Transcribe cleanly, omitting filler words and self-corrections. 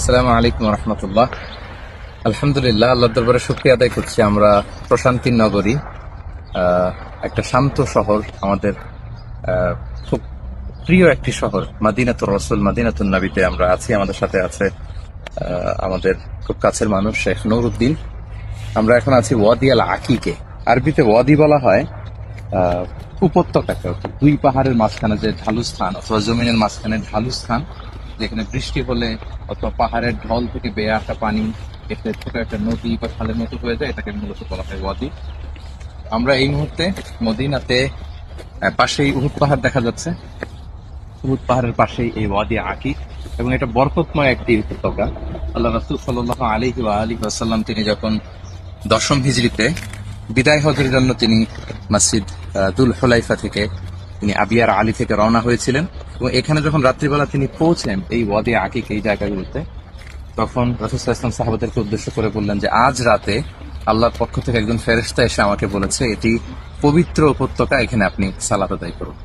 আসসালামু আলাইকুম রহমতুল্লাহ। আলহামদুলিল্লাহ, আল্লাহর দরবারে শুকরিয়া আদায় করছি। আমরা প্রশান্তির নগরী, একটা শান্ত শহর, আমাদের খুব প্রিয় একটি শহর মাদিনাতুর রসুল, মাদিনাতুন নবীতে আমরা আছি। আমাদের সাথে আছে আমাদের খুব কাছের মানুষ শেখ নুরউদ্দিন। আমরা এখন আছি ওয়াদি আল আকিকে। আরবিতে ওয়াদি বলা হয় উপত্যকাকে, অর্থাৎ দুই পাহাড়ের মাঝখানে যে ঢালু স্থান অথবা জমিনের মাঝখানে ঢালু স্থান, যেখানে বৃষ্টি হলে অথবা পাহাড়ের ঢল থেকে বেয়ে আসা পানি এতে ছোট একটা নদী বা খালের মতো হয়ে যায়, এটাকে মূলত বলা হয় ওয়াদি। আমরা এই মুহূর্তে মদিনাতে, পাশেই উহুদ পাহাড় দেখা যাচ্ছে। উহুদ পাহাড়ের পাশেই এই ওয়াদি আকিক, এবং এটা বরকতময় একটি উপত্যকা। আল্লাহ রাসূল সাল্লাল্লাহু আলাইহি ওয়া আলিহি ওয়াসাল্লাম তিনি যখন 10ম হিজরিতে বিদায় হজের জন্য তিনি মসজিদ দুল হুলাইফা থেকে, তিনি আবিয়ার আলী থেকে রওনা হয়েছিলেন, এবং এখানে যখন রাত্রিবেলা তিনি পৌঁছেন এই ওয়াদি আকিক, এই জায়গাগুলোতে, তখন রাসূল সাল্লাল্লাহু আলাইহি ওয়াসাল্লাম সাহাবাদেরকে উদ্দেশ্য করে বললেন যে আজ রাতে আল্লাহর পক্ষ থেকে একজন ফেরেশতা এসে আমাকে বলেছে এটি পবিত্র উপত্যকা, এখানে আপনি সালাত আদায় করুন।